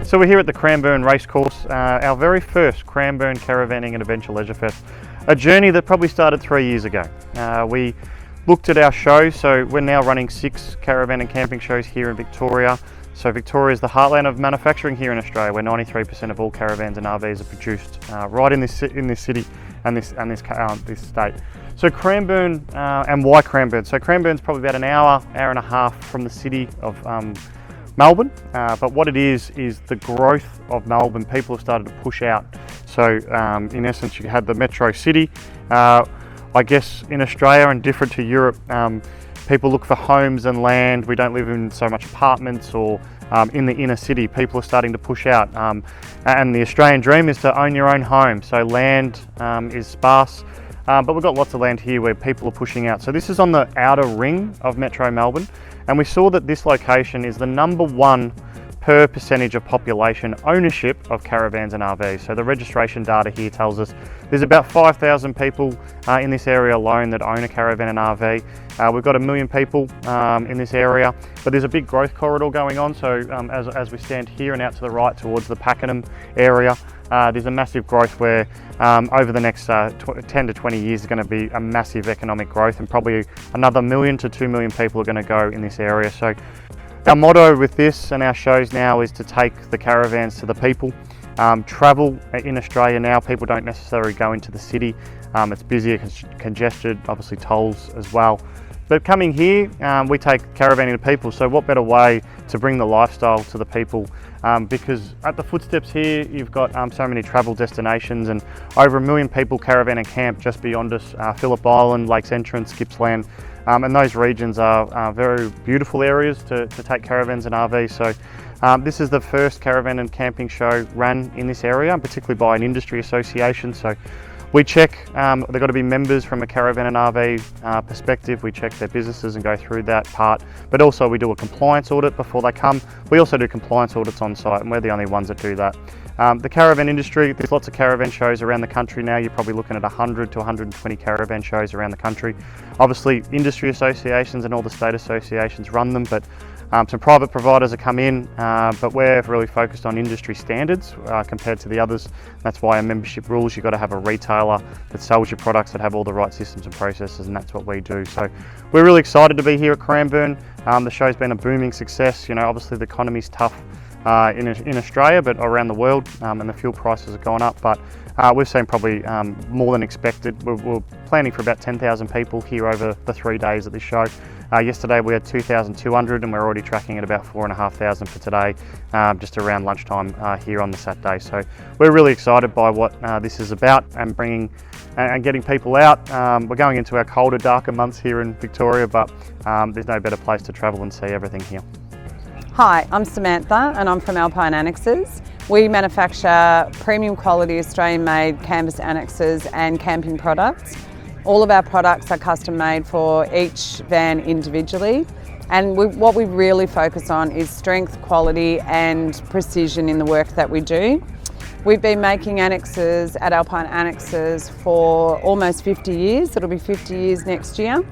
So we're here at the Cranbourne Racecourse, our very first Cranbourne Caravanning and Adventure Leisure Fest, a journey that probably started 3 years ago. We looked at our shows, so we're now running 6 caravan and camping shows here in Victoria. So Victoria is the heartland of manufacturing here in Australia, where 93% of all caravans and RVs are produced right in this city and this state. So Cranbourne, and why Cranbourne? So Cranbourne's probably about an hour and a half from the city of Melbourne, but what it is the growth of Melbourne. People have started to push out. So in essence, you had the metro city. I guess in Australia and different to Europe, people look for homes and land. We don't live in so much apartments or in the inner city. People are starting to push out. And the Australian dream is to own your own home. So land is sparse, but we've got lots of land here where people are pushing out. So this is on the outer ring of Metro Melbourne. And we saw that this location is the #1 per percentage of population ownership of caravans and RVs. So the registration data here tells us there's about 5,000 people in this area alone that own a caravan and RV. We've got 1 million people in this area, but there's a big growth corridor going on. So as we stand here and out to the right towards the Pakenham area, there's a massive growth where over the next 10 to 20 years is going to be a massive economic growth, and probably another 1 million to 2 million people are going to go in this area. So our motto with this and our shows now is to take the caravans to the people. Travel in Australia now, people don't necessarily go into the city. It's busier, congested, obviously tolls as well. But coming here, we take caravanning to people. So what better way to bring the lifestyle to the people? Because at the footsteps here, you've got so many travel destinations, and over 1 million people caravan and camp just beyond us. Phillip Island, Lakes Entrance, Gippsland, and those regions are very beautiful areas to take caravans and RVs. So this is the first caravan and camping show run in this area, particularly by an industry association. So we check, they've got to be members from a caravan and RV perspective. We check their businesses and go through that part, but also we do a compliance audit before they come. We also do compliance audits on site, and we're the only ones that do that. The caravan industry, there's lots of caravan shows around the country now. You're probably looking at 100 to 120 caravan shows around the country. Obviously industry associations and all the state associations run them, but some private providers have come in, but we're really focused on industry standards compared to the others. That's why our membership rules, you've got to have a retailer that sells your products that have all the right systems and processes, and that's what we do. So we're really excited to be here at Cranbourne. The show's been a booming success. You know, obviously the economy's tough in Australia, but around the world, and the fuel prices have gone up, but we've seen probably more than expected. We're planning for about 10,000 people here over the 3 days of this show. Yesterday we had 2,200, and we're already tracking at about 4,500 for today, just around lunchtime here on the Saturday. So we're really excited by what this is about, and bringing and getting people out. We're going into our colder, darker months here in Victoria, but there's no better place to travel and see everything here. Hi, I'm Samantha and I'm from Alpine Annexes. We manufacture premium quality Australian-made canvas annexes and camping products. All of our products are custom made for each van individually, and what we really focus on is strength, quality and precision in the work that we do. We've been making annexes at Alpine Annexes for almost 50 years. It'll be 50 years next year.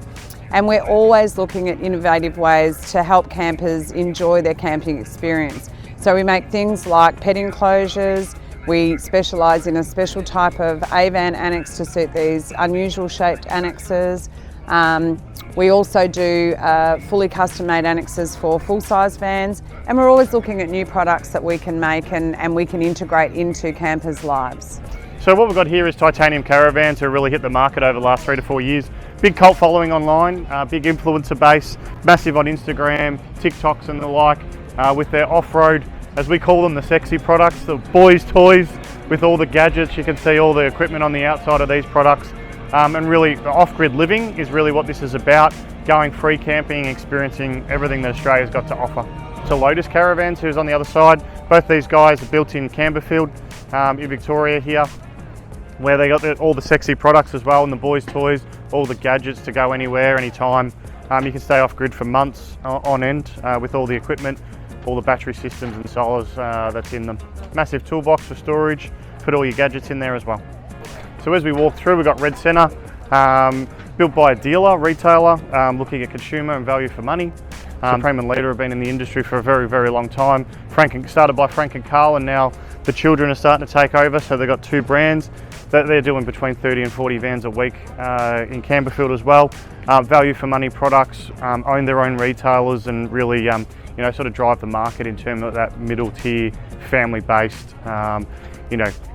And we're always looking at innovative ways to help campers enjoy their camping experience. So we make things like pet enclosures. We specialise in a special type of A-van annex to suit these unusual shaped annexes. We also do fully custom made annexes for full-size vans, and we're always looking at new products that we can make and we can integrate into campers' lives. So what we've got here is titanium caravans who really hit the market over the last 3 to 4 years. Big cult following online, big influencer base, massive on Instagram, TikToks and the like, with their off-road, as we call them, the sexy products, the boys' toys with all the gadgets. You can see all the equipment on the outside of these products. And really, off-grid living is really what this is about, going free camping, experiencing everything that Australia's got to offer. So Lotus Caravans, who's on the other side, both these guys are built in Campbellfield in Victoria here, where they got all the sexy products as well, and the boys' toys, all the gadgets to go anywhere, anytime. You can stay off-grid for months on end with all the equipment, all the battery systems and solars that's in them. Massive toolbox for storage, put all your gadgets in there as well. So as we walk through, we've got Red Centre, built by a dealer, retailer, looking at consumer and value for money. Supreme and Leader have been in the industry for a very, very long time. Started by Frank and Carl, and now the children are starting to take over, so they've got 2 brands. They're doing between 30 and 40 vans a week in Campbellfield as well. Value for money products, own their own retailers, and really sort of drive the market in terms of that middle tier, family-based,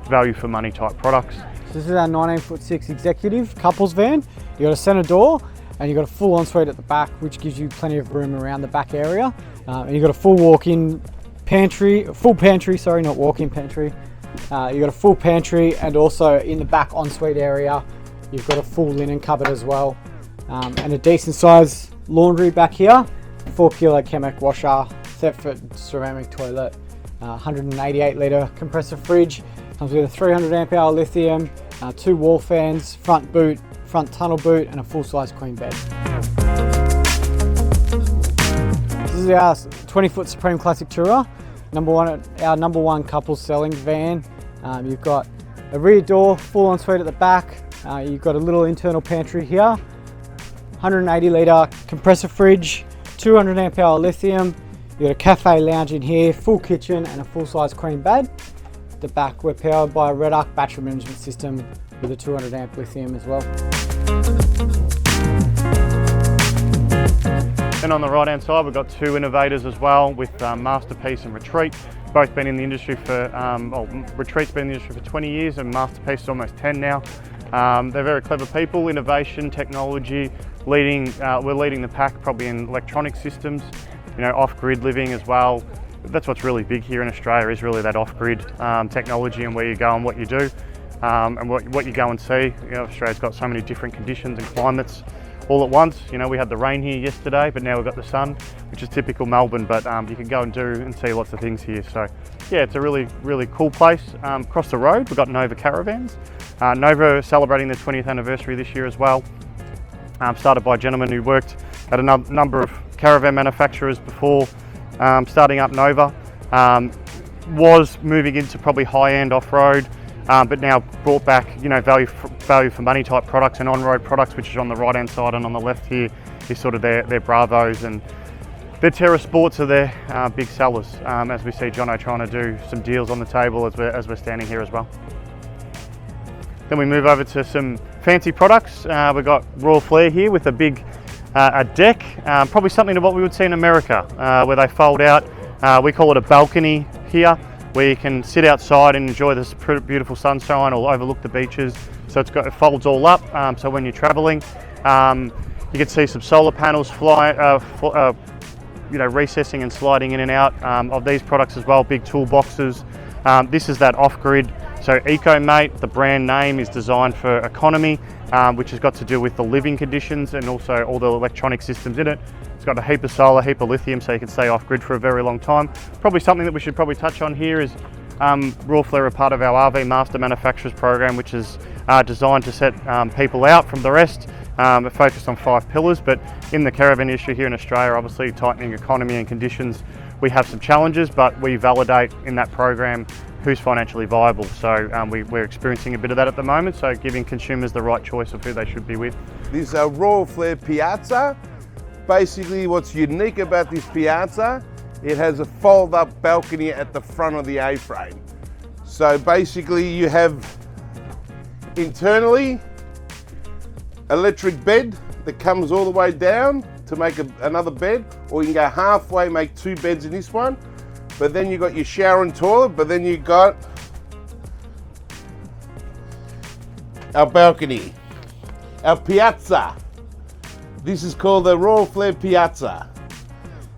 value for money type products. So this is our 19'6" executive couples van. You got a centre door, and you've got a full ensuite at the back, which gives you plenty of room around the back area. And you've got a full walk-in pantry, not walk-in pantry. You've got a full pantry, and also in the back ensuite area, you've got a full linen cupboard as well. And a decent size laundry back here, 4 kilo Chemex washer, Thetford ceramic toilet, 188 litre compressor fridge, comes with a 300 amp hour lithium, 2 wall fans, front boot, front tunnel boot, and a full size queen bed. This is our 20-foot Supreme Classic Tourer, our number one couple selling van. You've got a rear door, full ensuite at the back. You've got a little internal pantry here, 180 litre compressor fridge, 200 amp hour lithium. You've got a cafe lounge in here, full kitchen, and a full size queen bed. At the back, we're powered by a Red Arc battery management system with a 200 amp lithium as well. Then on the right hand side, we've got 2 innovators as well, with Masterpiece and Retreat. Both been in the industry for, Retreat's been in the industry for 20 years and Masterpiece is almost 10 now. They're very clever people, innovation, technology, we're leading the pack probably in electronic systems, off-grid living as well. That's what's really big here in Australia, is really that off-grid technology and where you go and what you do, and what you go and see. Australia's got so many different conditions and climates all at once. We had the rain here yesterday, but now we've got the sun, which is typical Melbourne, but you can go and do and see lots of things here. So yeah, it's a really, really cool place. Across the road, we've got Nova Caravans. Nova celebrating their 20th anniversary this year as well. Started by a gentleman who worked at a number of caravan manufacturers before starting up Nova. Was moving into probably high-end off-road, but now brought back value for money type products and on-road products, which is on the right-hand side, and on the left here is sort of their Bravos, and their Terra Sports are their big sellers. As we see Jono trying to do some deals on the table as we're standing here as well. Then we move over to some fancy products. We've got Royal Flair here with a big a deck, probably something to what we would see in America, where they fold out. We call it a balcony here, where you can sit outside and enjoy this beautiful sunshine or overlook the beaches. So it folds all up, so when you're traveling, you can see some solar panels recessing and sliding in and out of these products as well, big toolboxes. This is that off-grid. So EcoMate, the brand name, is designed for economy, which has got to do with the living conditions and also all the electronic systems in it. It's got a heap of solar, a heap of lithium, so you can stay off-grid for a very long time. Probably something that we should probably touch on here is Royal Flair are part of our RV Master Manufacturers program, which is designed to set people out from the rest. We're focused on 5 pillars, but in the caravan industry here in Australia, obviously tightening economy and conditions, we have some challenges, but we validate in that program who's financially viable. So we're experiencing a bit of that at the moment, so giving consumers the right choice of who they should be with. This is a Royal Flair Piazza. Basically, what's unique about this Piazza, it has a fold-up balcony at the front of the A-frame. So basically you have internally electric bed that comes all the way down to make another bed, or you can go halfway, make 2 beds in this one. But then you got your shower and toilet, but then you got our balcony, our Piazza. This is called the Royal Flair Piazza.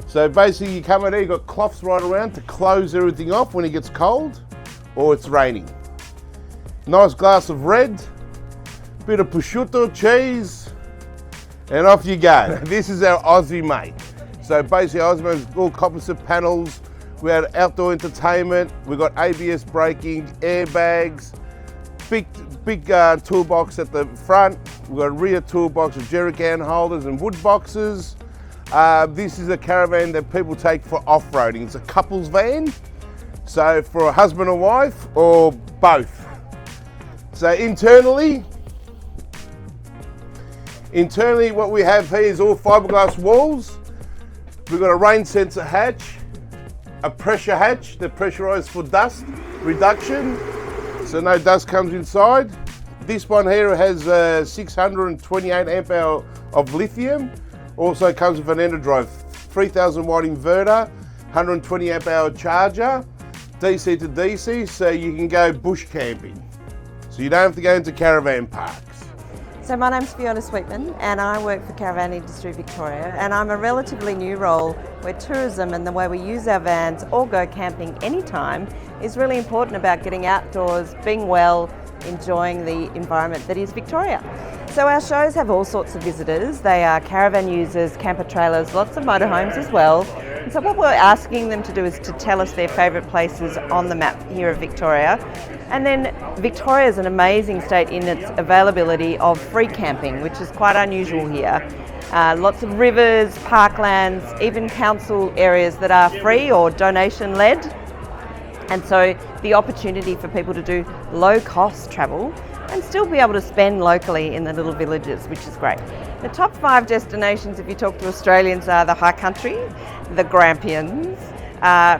So basically you come in there, you've got cloths right around to close everything off when it gets cold or it's raining. Nice glass of red, bit of prosciutto, cheese, and off you go. This is our Aussie mate. So basically Aussie mate is all composite panels. We had outdoor entertainment, we've got ABS braking, airbags, big toolbox at the front. We've got a rear toolbox with jerry can holders and wood boxes. This is a caravan that people take for off-roading. It's a couple's van, so for a husband and wife or both. So internally what we have here is all fiberglass walls. We've got a rain sensor hatch, a pressure hatch that pressurized for dust reduction, so no dust comes inside. This one here has 628 amp hour of lithium. Also comes with an end-of-drive 3000 watt inverter, 120 amp hour charger, DC to DC, so you can go bush camping. So you don't have to go into caravan parks. So my name's Fiona Sweetman and I work for Caravan Industry Victoria, and I'm a relatively new role where tourism and the way we use our vans or go camping anytime is really important about getting outdoors, being well, enjoying the environment that is Victoria. So our shows have all sorts of visitors. They are caravan users, camper trailers, lots of motorhomes as well. And so what we're asking them to do is to tell us their favourite places on the map here of Victoria. And then Victoria is an amazing state in its availability of free camping, which is quite unusual here. Lots of rivers, parklands, even council areas that are free or donation led. And so the opportunity for people to do low cost travel and still be able to spend locally in the little villages, which is great. The top 5 destinations, if you talk to Australians, are the High Country, the Grampians,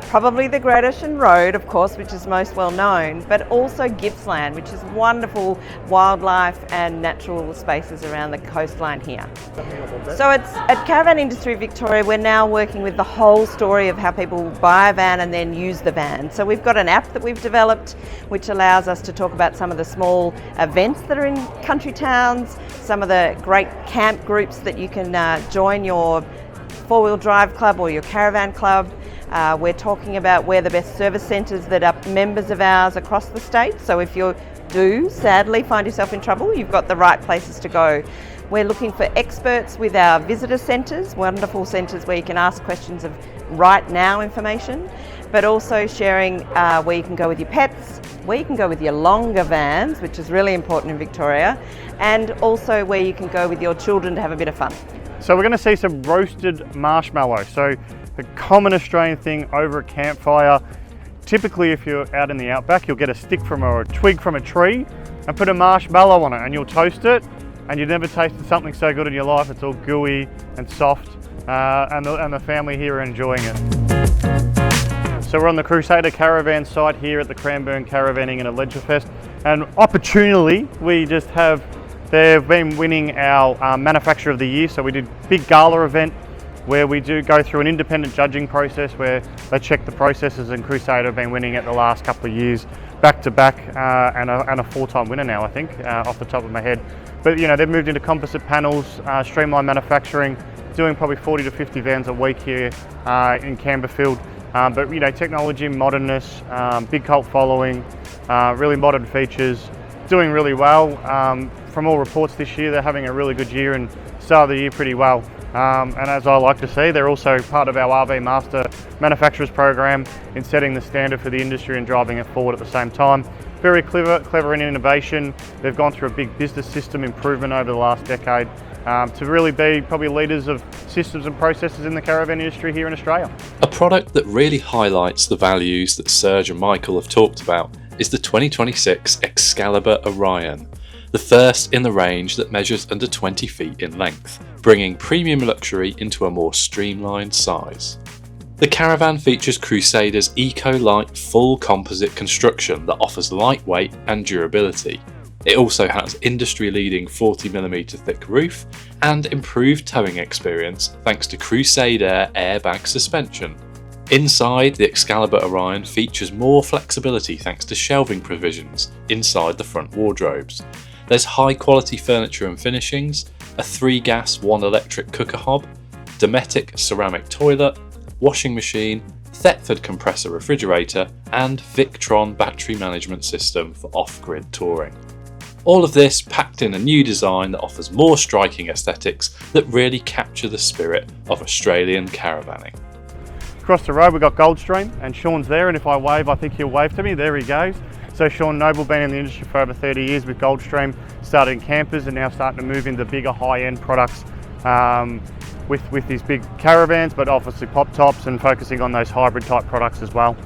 probably the Great Ocean Road, of course, which is most well known, but also Gippsland, which is wonderful wildlife and natural spaces around the coastline here. So at Caravan Industry Victoria, we're now working with the whole story of how people buy a van and then use the van. So we've got an app that we've developed which allows us to talk about some of the small events that are in country towns, some of the great camp groups that you can join your four-wheel drive club or your caravan club. We're talking about where the best service centres that are members of ours across the state. So if you do sadly find yourself in trouble, you've got the right places to go. We're looking for experts with our visitor centres, wonderful centres where you can ask questions of right now information, but also sharing where you can go with your pets, where you can go with your longer vans, which is really important in Victoria, and also where you can go with your children to have a bit of fun. So we're going to see some roasted marshmallow. So the common Australian thing over a campfire. Typically, if you're out in the outback, you'll get a stick from or a twig from a tree and put a marshmallow on it, and you'll toast it, and you've never tasted something so good in your life. It's all gooey and soft, and the family here are enjoying it. So we're on the Crusader caravan site here at the Cranbourne Caravanning and Leisurefest, and opportunely we just have, they've been winning our Manufacturer of the Year. So we did a big gala event where we do go through an independent judging process where they check the processes, and Crusader have been winning it the last couple of years back to back, and a 4-time winner now, I think, off the top of my head. But you know, they've moved into composite panels, streamlined manufacturing, doing probably 40 to 50 vans a week here in Camberfield. But you know, technology, modernness, big cult following, really modern features, doing really well. From all reports this year, they're having a really good year and started the year pretty well. And as I like to see, they're also part of our RV Master Manufacturers Program in setting the standard for the industry and driving it forward at the same time. Very clever in innovation. They've gone through a big business system improvement over the last decade to really be probably leaders of systems and processes in the caravan industry here in Australia. A product that really highlights the values that Serge and Michael have talked about is the 2026 Excalibur Orion, the first in the range that measures under 20 feet in length, bringing premium luxury into a more streamlined size. The caravan features Crusader's eco-light full composite construction that offers lightweight and durability. It also has industry-leading 40mm thick roof and improved towing experience thanks to Crusader airbag suspension. Inside, the Excalibur Orion features more flexibility thanks to shelving provisions inside the front wardrobes. There's high quality furniture and finishings, a 3-gas 1-electric cooker hob, Dometic ceramic toilet, washing machine, Thetford compressor refrigerator, and Victron battery management system for off-grid touring. All of this packed in a new design that offers more striking aesthetics that really capture the spirit of Australian caravanning. Across the road we've got Goldstream, and Sean's there, and if I wave I think he'll wave to me. There he goes. So Sean Noble, been in the industry for over 30 years with Goldstream, started in campers and now starting to move into bigger high-end products with these big caravans, but obviously pop tops and focusing on those hybrid type products as well.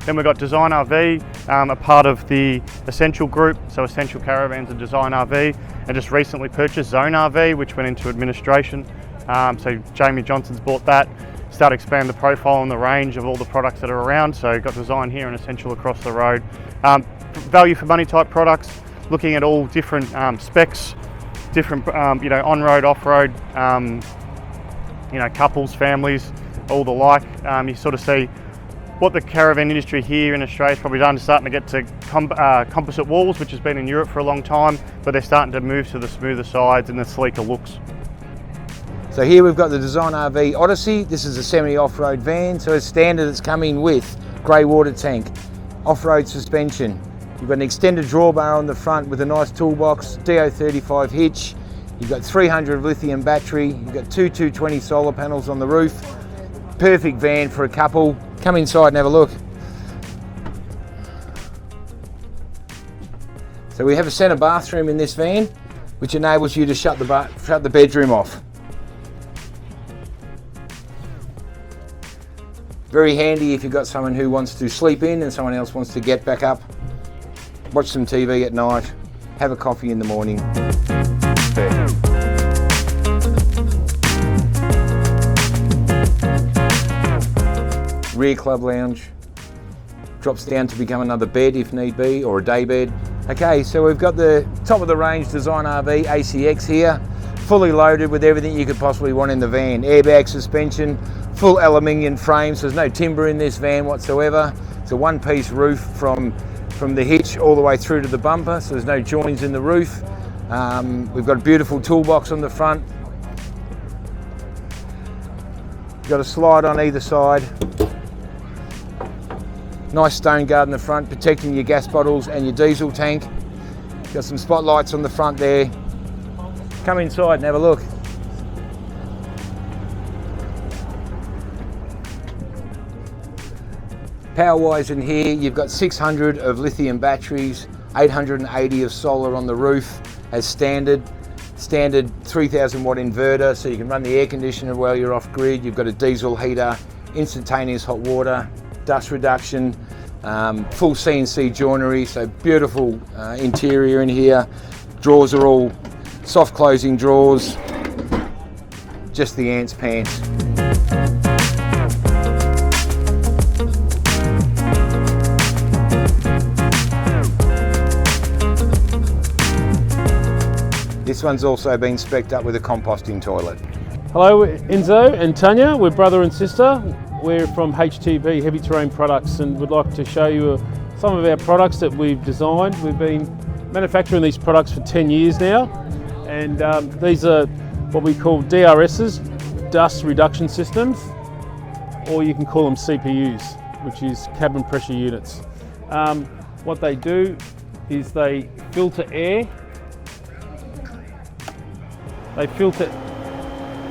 Then we've got Design RV, a part of the Essential Group, so Essential Caravans and Design RV, and just recently purchased Zone RV, which went into administration. So Jamie Johnson's bought that, started to expand the profile and the range of all the products that are around. So got design here and essential across the road. Value for money type products, looking at all different specs, different on-road, off-road, couples, families, all the like. You sort of see what the caravan industry here in Australia is probably done, starting to get to composite walls, which has been in Europe for a long time, but they're starting to move to the smoother sides and the sleeker looks. So here we've got the Design RV Odissey. This is a semi-off-road van, so as standard it's coming with grey water tank, off-road suspension. You've got an extended drawbar on the front with a nice toolbox, DO35 hitch. You've got 300 lithium battery. You've got two 220 solar panels on the roof. Perfect van for a couple. Come inside and have a look. So we have a centre bathroom in this van, which enables you to shut the bedroom off. Very handy if you've got someone who wants to sleep in and someone else wants to get back up, watch some TV at night, have a coffee in the morning. Perfect. Rear club lounge, drops down to become another bed if need be, or a day bed. Okay, so we've got the top of the range Design RV ACX here, fully loaded with everything you could possibly want in the van. Airbag suspension, full aluminium frame, so there's no timber in this van whatsoever. It's a one-piece roof from the hitch all the way through to the bumper, so there's no joins in the roof. We've got a beautiful toolbox on the front. You've got a slide on either side. Nice stone guard in the front, protecting your gas bottles and your diesel tank. Got some spotlights on the front there. Come inside and have a look. Power-wise in here, you've got 600 of lithium batteries, 880 of solar on the roof as standard 3000 watt inverter, so you can run the air conditioner while you're off grid. You've got a diesel heater, instantaneous hot water, dust reduction, full CNC joinery, so beautiful interior in here. Drawers are all soft closing drawers, just the ants pants. This one's also been spec'd up with a composting toilet. Hello, Enzo and Tanya. We're brother and sister. We're from HTB Heavy Terrain Products and would like to show you some of our products that we've designed. We've been manufacturing these products for 10 years now, and these are what we call DRSs, dust reduction systems, or you can call them CPUs, which is cabin pressure units. What they do is they filter air. They filter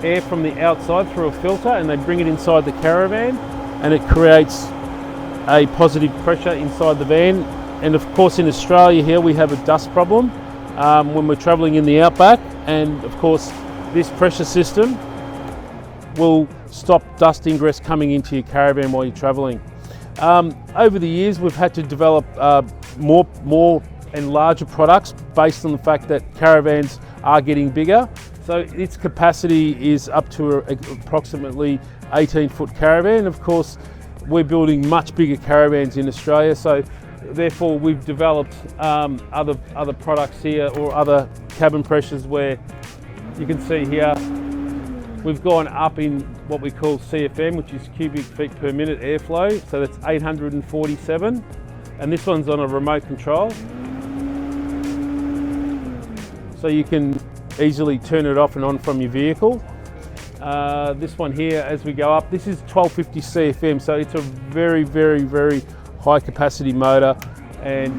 air from the outside through a filter and they bring it inside the caravan, and it creates a positive pressure inside the van. And of course in Australia here we have a dust problem when we're travelling in the outback, and of course this pressure system will stop dust ingress coming into your caravan while you're travelling. Over the years we've had to develop more and larger products based on the fact that caravans are getting bigger. So its capacity is up to approximately 18-foot caravan. Of course, we're building much bigger caravans in Australia, so therefore we've developed other products here, or other cabin pressures, where you can see here we've gone up in what we call CFM, which is cubic feet per minute airflow. So that's 847, and this one's on a remote control. So you can easily turn it off and on from your vehicle. This one here, as we go up, this is 1250 CFM, so it's a very, very, very high capacity motor, and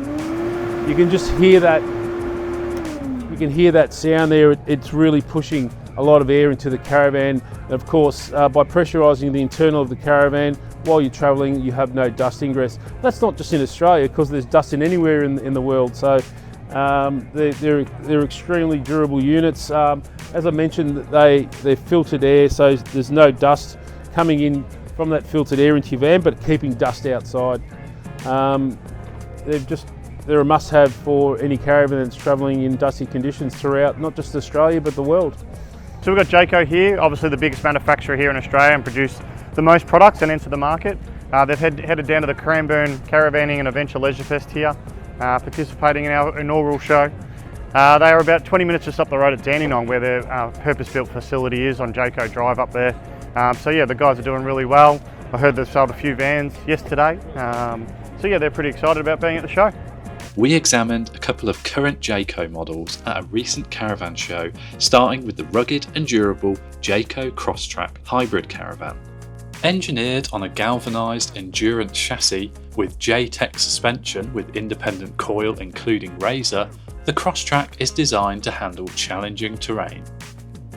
you can just hear that. You can hear that sound there. It's really pushing a lot of air into the caravan. And of course, by pressurising the internal of the caravan while you're travelling, you have no dust ingress. That's not just in Australia, because there's dust in anywhere in the world. So they're extremely durable units. As I mentioned, they're filtered air, so there's no dust coming in from that filtered air into your van, but keeping dust outside. They're a must-have for any caravan that's travelling in dusty conditions throughout, not just Australia, but the world. So we've got Jayco here, obviously the biggest manufacturer here in Australia and produce the most products and enter the market. They've headed down to the Cranbourne Caravanning and Adventure Leisurefest here, participating in our inaugural show. They are about 20 minutes just up the road at Dandenong, where their purpose-built facility is on Jayco Drive up there. So yeah, the guys are doing really well. I heard they've sold a few vans yesterday. So yeah, they're pretty excited about being at the show. We examined a couple of current Jayco models at a recent caravan show, starting with the rugged and durable Jayco CrossTrak hybrid caravan. Engineered on a galvanised endurance chassis with J-Tech suspension with independent coil including razor, the CrossTrak is designed to handle challenging terrain.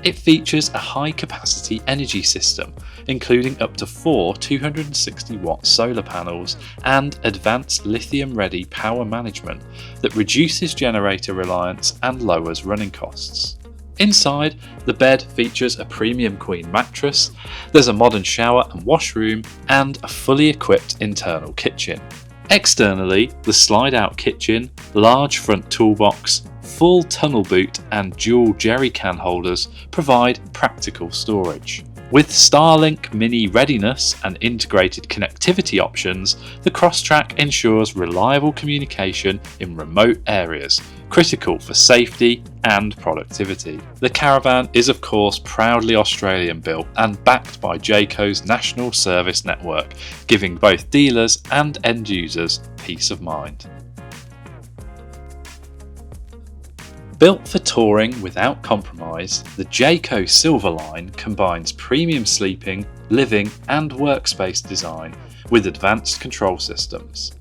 It features a high-capacity energy system, including up to 4 260-watt solar panels and advanced lithium-ready power management that reduces generator reliance and lowers running costs. Inside, the bed features a premium queen mattress, there's a modern shower and washroom, and a fully equipped internal kitchen. Externally, the slide-out kitchen, large front toolbox, full tunnel boot and dual jerry can holders provide practical storage. With Starlink Mini readiness and integrated connectivity options, the CrossTrak ensures reliable communication in remote areas, critical for safety and productivity. The caravan is of course proudly Australian built and backed by Jayco's national service network, giving both dealers and end users peace of mind. Built for touring without compromise, the Jayco Silverline combines premium sleeping, living and workspace design with advanced control systems.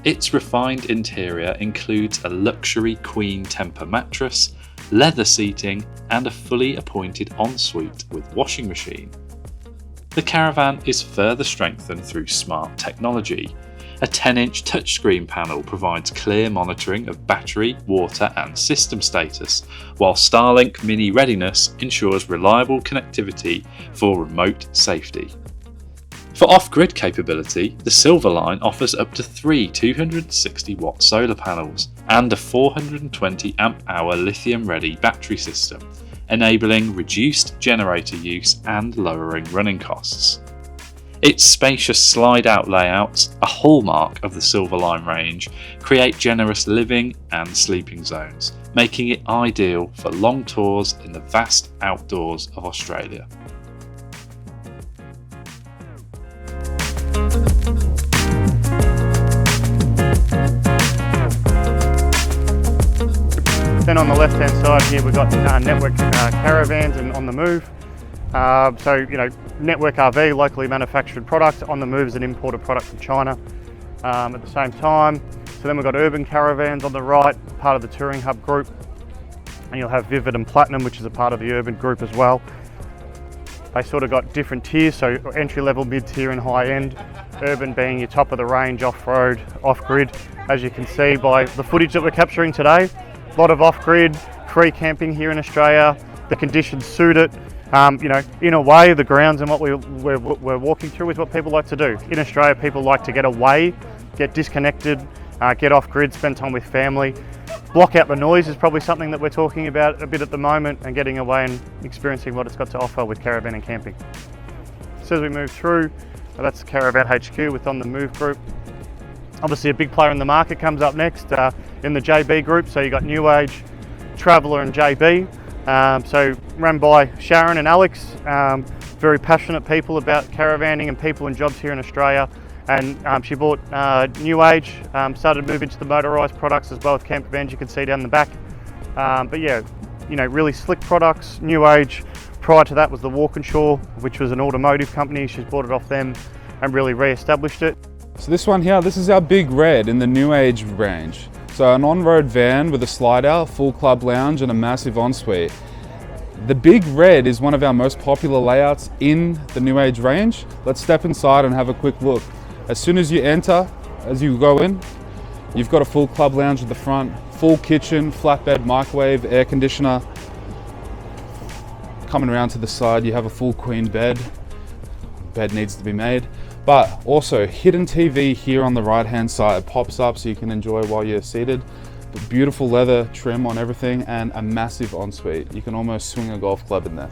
Its refined interior includes a luxury queen temper mattress, leather seating and a fully appointed ensuite with washing machine. The caravan is further strengthened through smart technology. A 10-inch touchscreen panel provides clear monitoring of battery, water and system status, while Starlink Mini readiness ensures reliable connectivity for remote safety. For off-grid capability, the Silverline offers up to 3 260-watt solar panels and a 420 amp-hour lithium-ready battery system, enabling reduced generator use and lowering running costs. Its spacious slide-out layouts, a hallmark of the Silverline range, create generous living and sleeping zones, making it ideal for long tours in the vast outdoors of Australia. Then on the left-hand side here we've got network caravans and on the move. So, you know, Network RV, locally manufactured product. On the move is an imported product from China at the same time. So then we've got Urban Caravans on the right, part of the Touring Hub group. And you'll have Vivid and Platinum, which is a part of the Urban group as well. They sort of got different tiers, so entry-level, mid-tier and high-end. Urban being your top of the range, off-road, off-grid. As you can see by the footage that we're capturing today, a lot of off-grid, free camping here in Australia. The conditions suit it. You know, in a way, the grounds and what we're walking through is what people like to do. In Australia, people like to get away, get disconnected, get off grid, spend time with family. Block out the noise is probably something that we're talking about a bit at the moment, and getting away and experiencing what it's got to offer with caravan and camping. So as we move through, that's the Caravan HQ with On The Move group. Obviously a big player in the market comes up next in the JB group. So you got New Age, Traveller and JB. So run by Sharon and Alex, very passionate people about caravanning and people and jobs here in Australia. And she bought New Age, started to move into the motorised products as well with camper vans, you can see down the back. But yeah, you know, really slick products. New Age, prior to that was the Walkinshaw, which was an automotive company. She's bought it off them and really re-established it. So this one here, this is our Big Red in the New Age range. So an on-road van with a slide-out, full club lounge and a massive ensuite. The Big Red is one of our most popular layouts in the New Age range. Let's step inside and have a quick look. As soon as you enter, as you go in, you've got a full club lounge at the front, full kitchen, flatbed, microwave, air conditioner. Coming around to the side, you have a full queen bed. Bed needs to be made. But also hidden TV here on the right hand side. It pops up so you can enjoy while you're seated. beautiful leather trim on everything, and a massive ensuite. You can almost swing a golf club in there.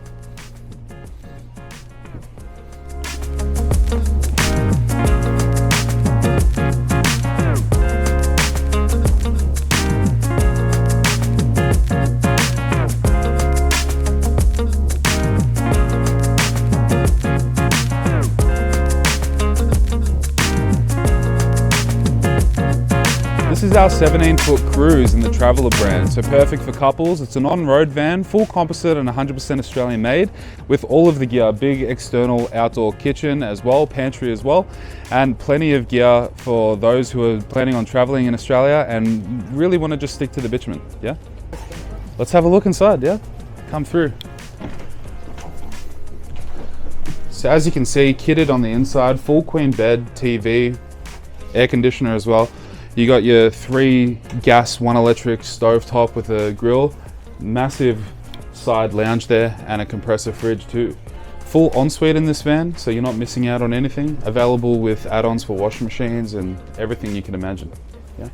This is our 17-foot Cruise in the Traveller brand, so perfect for couples. It's an on-road van, full composite and 100% Australian made, with all of the gear, big external outdoor kitchen as well, pantry as well, and plenty of gear for those who are planning on travelling in Australia and really want to just stick to the bitumen, yeah? Let's have a look inside, yeah? Come through. So as you can see, kitted on the inside, full queen bed, TV, air conditioner as well. You got your 3 gas, 1 electric stovetop with a grill, massive side lounge there, and a compressor fridge too. Full ensuite in this van, so you're not missing out on anything. Available with add-ons for washing machines and everything you can imagine. Yeah.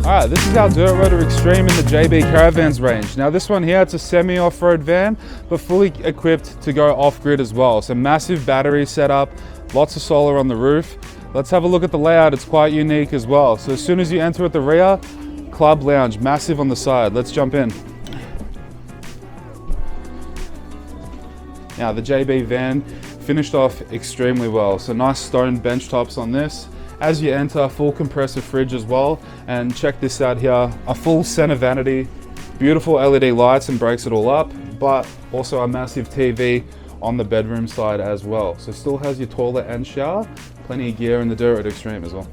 Alright, this is our Dirt Rotor Extreme in the JB Caravans range. Now this one here, it's a semi-off-road van, but fully equipped to go off-grid as well. So massive battery setup, lots of solar on the roof. Let's have a look at the layout, it's quite unique as well. So as soon as you enter at the rear, club lounge, massive on the side. Let's jump in. Now the JB van finished off extremely well. So nice stone bench tops on this. As you enter, full compressor fridge as well, and check this out here, a full center vanity, beautiful LED lights and breaks it all up, but also a massive TV on the bedroom side as well. So still has your toilet and shower, plenty of gear in the Dirt Rotor Extreme as well.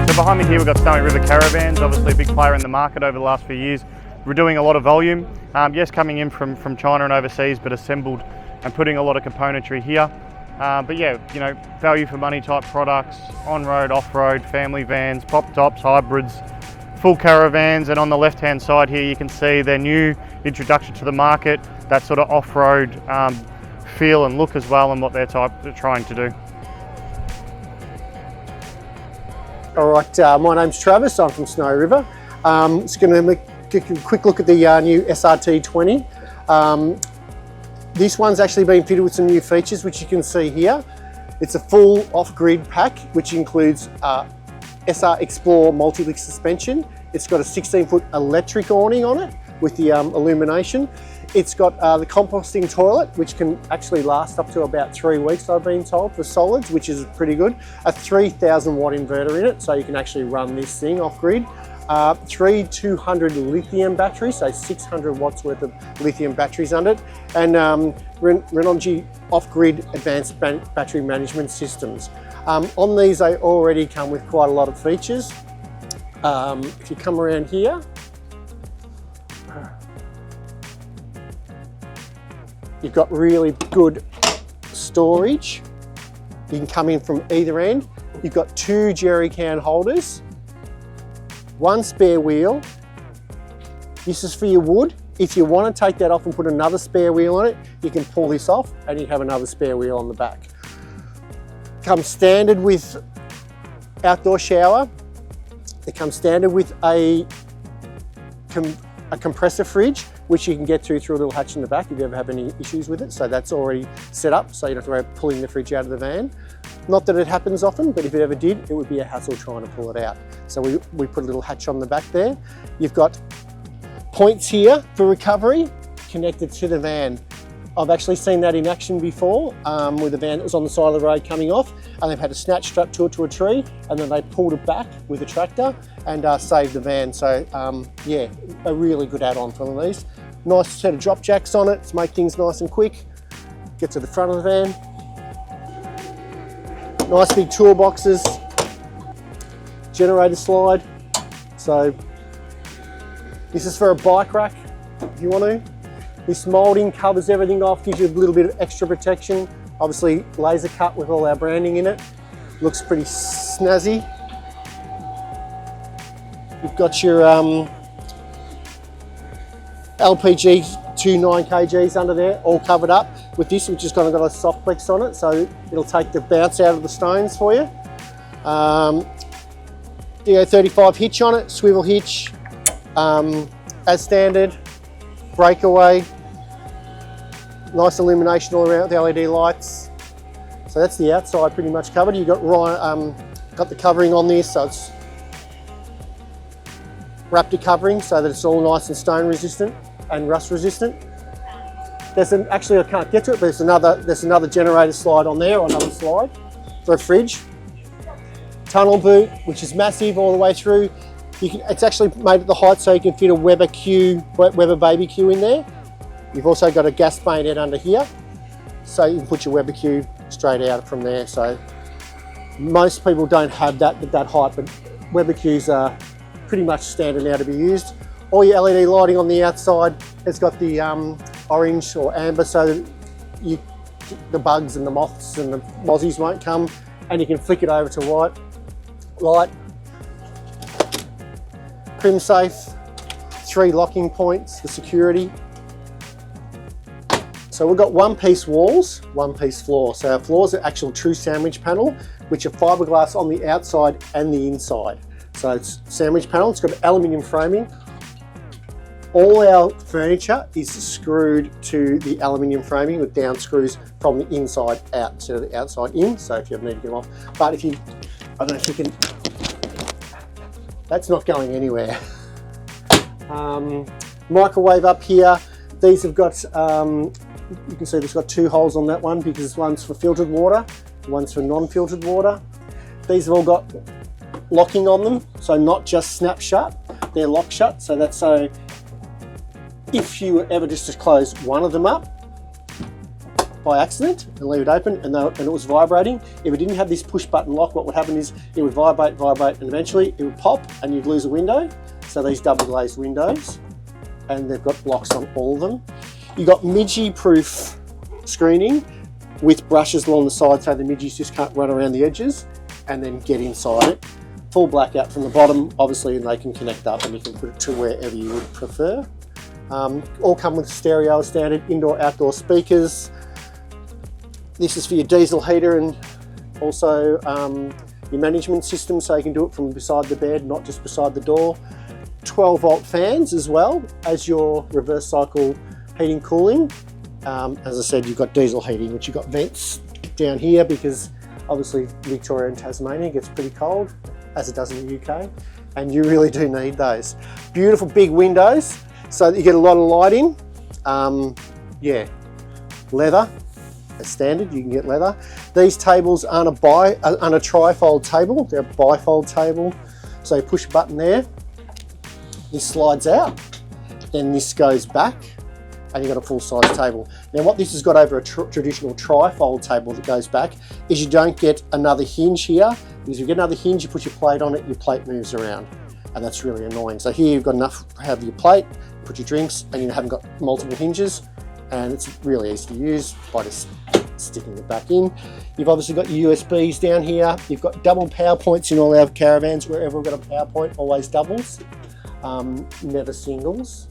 So behind me here we've got Snowy River Caravans, obviously a big player in the market over the last few years. We're doing a lot of volume, yes, coming in from China and overseas, but assembled and putting a lot of componentry here. But yeah, you know, value for money type products, on-road, off-road, family vans, pop tops, hybrids, full caravans, and on the left-hand side here you can see their new introduction to the market, that sort of off-road feel and look as well, and what they're trying to do. All right, my name's Travis, I'm from Snowy River. It's going to take a quick look at the new SRT 20. This one's actually been fitted with some new features, which you can see here. It's a full off-grid pack, which includes SR Explore multi-link suspension. It's got a 16-foot electric awning on it with the illumination. It's got the composting toilet, which can actually last up to about 3 weeks, I've been told, for solids, which is pretty good. A 3,000 watt inverter in it, so you can actually run this thing off-grid. 3 200 lithium batteries, so 600 watts worth of lithium batteries under it, and Renogy off-grid advanced battery management systems. On these, they already come with quite a lot of features. If you come around here, you've got really good storage. You can come in from either end. You've got 2 jerry can holders, 1 spare wheel. This is for your wood. If you want to take that off and put another spare wheel on it, you can pull this off and you have another spare wheel on the back. Comes standard with outdoor shower. It comes standard with a compressor fridge, which you can get through a little hatch in the back if you ever have any issues with it. So that's already set up, so you don't have to worry about pulling the fridge out of the van. Not that it happens often, but if it ever did, it would be a hassle trying to pull it out. So we put a little hatch on the back there. You've got points here for recovery connected to the van. I've actually seen that in action before with a van that was on the side of the road coming off, and they've had a snatch strap to it to a tree, and then they pulled it back with a tractor and saved the van. So yeah, a really good add-on for one of these. Nice set of drop jacks on it to make things nice and quick. Get to the front of the van. Nice big toolboxes, generator slide. So this is for a bike rack if you want to. This moulding covers everything off, gives you a little bit of extra protection Obviously laser cut with all our branding in it. Looks pretty snazzy. You've got your LPG 2 9kgs under there, all covered up with this, which has got a soft plex on it, so it'll take the bounce out of the stones for you. DO35 hitch on it, swivel hitch, as standard, breakaway, nice illumination all around with the LED lights. So that's the outside pretty much covered. You've got got the covering on this, so it's Raptor covering so that it's all nice and stone resistant and rust resistant. Actually I can't get to it, but there's another generator slide on there, or another slide for a fridge. Tunnel boot, which is massive all the way through. It's actually made at the height so you can fit a Weber Baby Q in there. You've also got a gas bayonet under here, so you can put your Weber Q straight out from there. So most people don't have that height, but Weber Qs are pretty much standard now to be used. All your LED lighting on the outside has got the orange or amber, so that the bugs and the moths and the mozzies won't come, and you can flick it over to white light. Crim safe, 3 locking points for security. So we've got one-piece walls, one-piece floor. So our floors are actual true sandwich panel, which are fiberglass on the outside and the inside. So it's sandwich panel, it's got aluminium framing. All our furniture is screwed to the aluminium framing with down screws from the inside out instead of the outside in. So if you ever need to get them off, but if you, I don't know if you can, that's not going anywhere. Microwave up here. These have got, you can see there's got 2 holes on that one because one's for filtered water, one's for non-filtered water. These have all got locking on them, so not just snap shut, they're lock shut. So that's so if you were ever just to close one of them up by accident and leave it open and it was vibrating, if it didn't have this push button lock, what would happen is it would vibrate, and eventually it would pop and you'd lose a window. So these double glazed windows, and they've got locks on all of them. You've got midgie proof screening with brushes along the side so the midgies just can't run around the edges and then get inside it. Full blackout from the bottom, obviously, and they can connect up and you can put it to wherever you would prefer. All come with stereo standard indoor outdoor speakers. This is for your diesel heater and also your management system, so you can do it from beside the bed, not just beside the door. 12-volt fans as well as your reverse cycle heating cooling. As I said, you've got diesel heating, which you've got vents down here because obviously Victoria and Tasmania gets pretty cold, as it does in the UK, and you really do need those. Beautiful big windows so that you get a lot of light in. Yeah, leather, as standard, you can get leather. These tables aren't a trifold table, they're a bifold table. So you push a button there, this slides out, then this goes back, and you've got a full-size table. Now what this has got over a traditional trifold table that goes back is you don't get another hinge here, because if you get another hinge, you put your plate on it, your plate moves around, and that's really annoying. So here you've got enough to have your plate, put your drinks, and you haven't got multiple hinges, and it's really easy to use by just sticking it back in. You've obviously got your USBs down here. You've got double power points in all our caravans. Wherever we've got a power point, always doubles, never singles.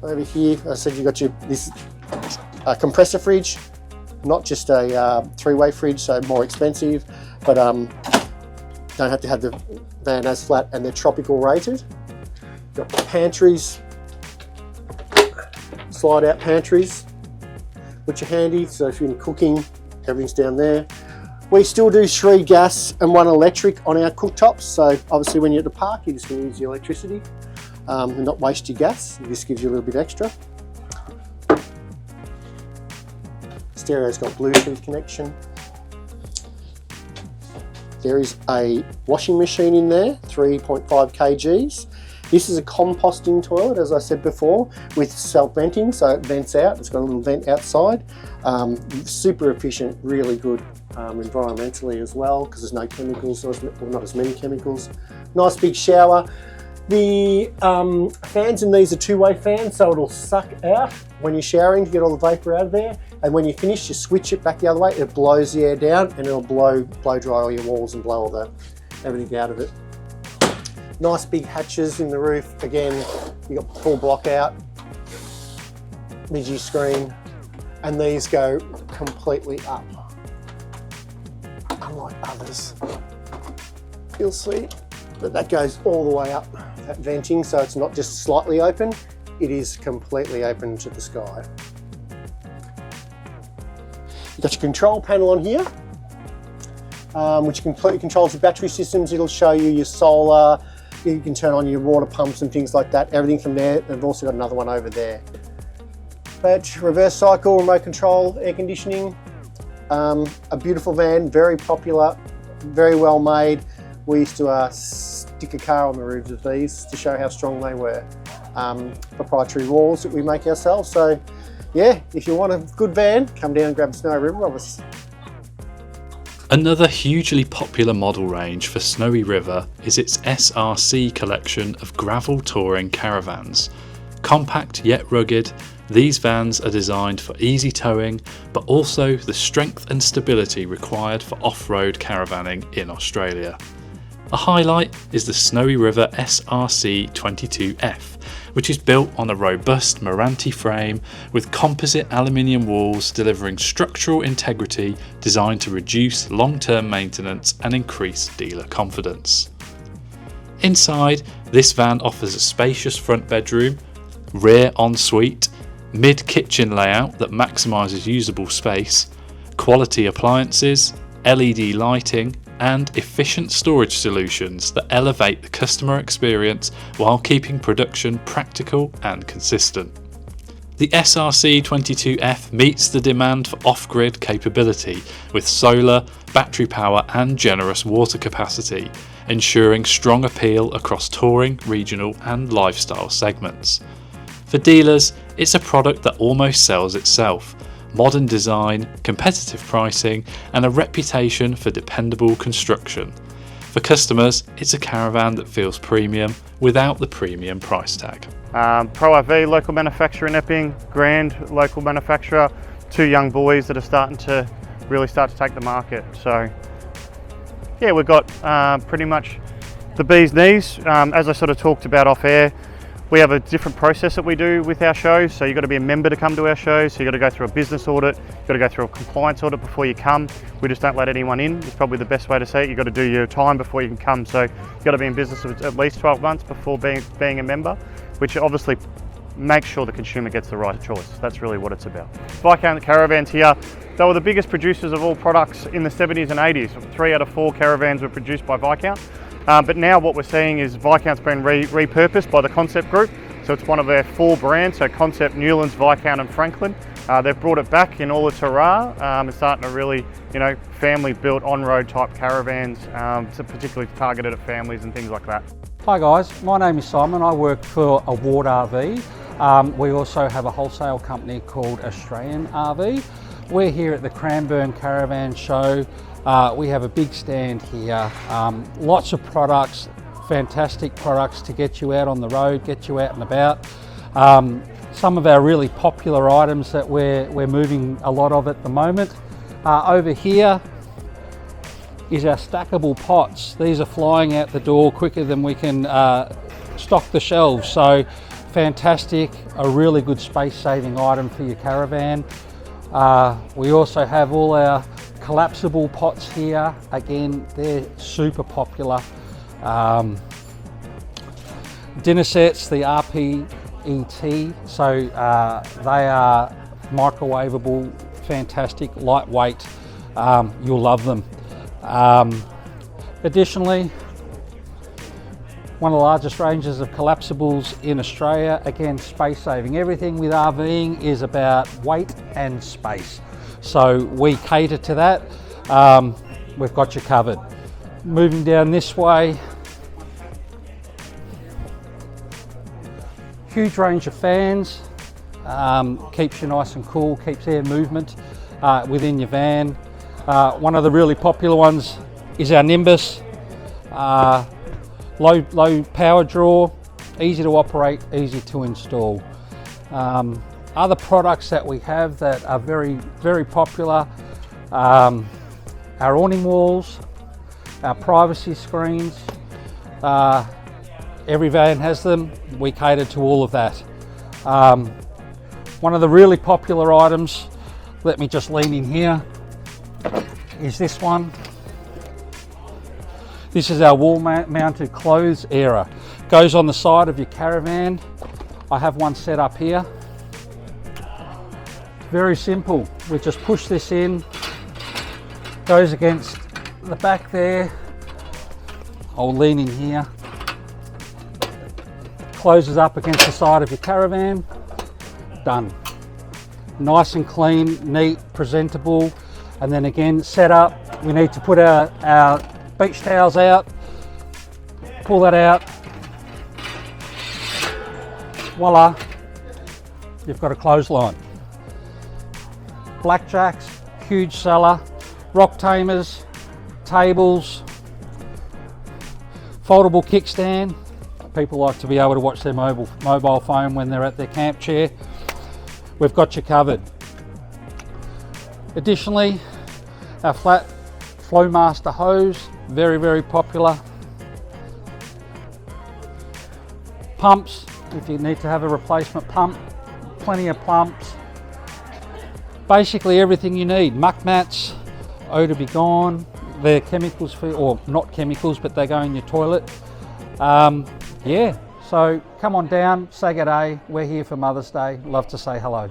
Over here, I said you've got this compressor fridge, not just a 3-way fridge, so more expensive, but don't have to have the van as flat, and they're tropical rated. You've got pantries, slide out pantries, which are handy, so if you're in cooking, everything's down there. We still do 3 gas and 1 electric on our cooktops, so obviously when you're at the park, you're just going to use the electricity and not waste your gas. It just gives you a little bit extra. Stereo's got Bluetooth connection. There is a washing machine in there, 3.5 kgs. This is a composting toilet, as I said before, with self-venting, so it vents out. It's got a little vent outside. Super efficient, really good environmentally as well, because there's no chemicals, or not as many chemicals. Nice big shower. The fans in these are two-way fans, so it'll suck out when you're showering to get all the vapour out of there. And when you finish, you switch it back the other way, it blows the air down and it'll blow dry all your walls and blow all everything out of it. Nice big hatches in the roof. Again, you got full block out, midgy screen, and these go completely up. Unlike others, you'll see that goes all the way up, that venting, so it's not just slightly open, it is completely open to the sky. You've got your control panel on here, which completely controls your battery systems. It'll show you your solar, you can turn on your water pumps and things like that, everything from there. They've also got another one over there. But reverse cycle, remote control, air conditioning, a beautiful van, very popular, very well made. We used to stick a car on the roofs of these to show how strong they were. Proprietary walls that we make ourselves. So yeah, if you want a good van, come down and grab a Snowy River of us. Another hugely popular model range for Snowy River is its SRC collection of gravel touring caravans. Compact yet rugged, these vans are designed for easy towing, but also the strength and stability required for off-road caravanning in Australia. A highlight is the Snowy River SRC 22F, which is built on a robust Meranti frame with composite aluminium walls delivering structural integrity designed to reduce long-term maintenance and increase dealer confidence. Inside, this van offers a spacious front bedroom, rear ensuite, mid-kitchen layout that maximises usable space, quality appliances, LED lighting, and efficient storage solutions that elevate the customer experience while keeping production practical and consistent. The SRC 22F meets the demand for off-grid capability with solar, battery power and generous water capacity, ensuring strong appeal across touring, regional and lifestyle segments. For dealers, it's a product that almost sells itself. Modern design, competitive pricing and a reputation for dependable construction. For customers, it's a caravan that feels premium without the premium price tag. Pro RV, local manufacturer in Epping, Grand, local manufacturer, two young boys that are starting to really start to take the market. So yeah, we've got pretty much the bee's knees. As I sort of talked about off air, we have a different process that we do with our shows. So you've got to be a member to come to our shows. So you've got to go through a business audit, you've got to go through a compliance audit before you come. We just don't let anyone in. It's probably the best way to say it. You've got to do your time before you can come. So you've got to be in business for at least 12 months before being a member, which obviously makes sure the consumer gets the right choice. That's really what it's about. Viscount Caravans here, they were the biggest producers of all products in the 70s and 80s. 3 out of 4 caravans were produced by Viscount. But now what we're seeing is Viscount's been repurposed by the Concept Group. So it's one of their 4 brands, so Concept, Newlands, Viscount and Franklin. They've brought it back in all its hurrah. It's starting to really, family-built on-road type caravans, so particularly targeted at families and things like that. Hi guys, my name is Simon. I work for Award RV. We also have a wholesale company called Australian RV. We're here at the Cranbourne Caravan Show. We have a big stand here, lots of products, fantastic products to get you out on the road, get you out and about. Some of our really popular items that we're moving a lot of at the moment. Over here is our stackable pots. These are flying out the door quicker than we can stock the shelves. So fantastic, a really good space saving item for your caravan. We also have all our collapsible pots here. Again, they're super popular. Dinner sets, the RP ET, so they are microwavable, fantastic, lightweight. You'll love them. Additionally, one of the largest ranges of collapsibles in Australia. Again, space saving. Everything with RVing is about weight and space. So we cater to that. We've got you covered. Moving down this way, huge range of fans. Keeps you nice and cool, keeps air movement within your van. One of the really popular ones is our Nimbus. low power draw, easy to operate, easy to install. Other products that we have that are very popular, our awning walls, our privacy screens. Every van has them. We cater to all of that. One of the really popular items, let me just lean in here, is this one. This is our wall mounted clothes area. Goes on the side of your caravan. I have one set up here. Very simple. We just push this in, goes against the back there. I'll lean in here. Closes up against the side of your caravan. Done. Nice and clean, neat, presentable. And then again, set up. We need to put our beach towels out. Pull that out. Voila, you've got a clothesline. Blackjacks, huge seller, rock tamers, tables, foldable kickstand. People like to be able to watch their mobile phone when they're at their camp chair. We've got you covered. Additionally, our flat Flowmaster hose, very popular. Pumps, if you need to have a replacement pump, plenty of pumps. Basically everything you need. Muck mats, BtoB gone. They're chemicals for, or not chemicals, but they go in your toilet. Yeah, so come on down, say good day. We're here for Mother's Day. Love to say hello.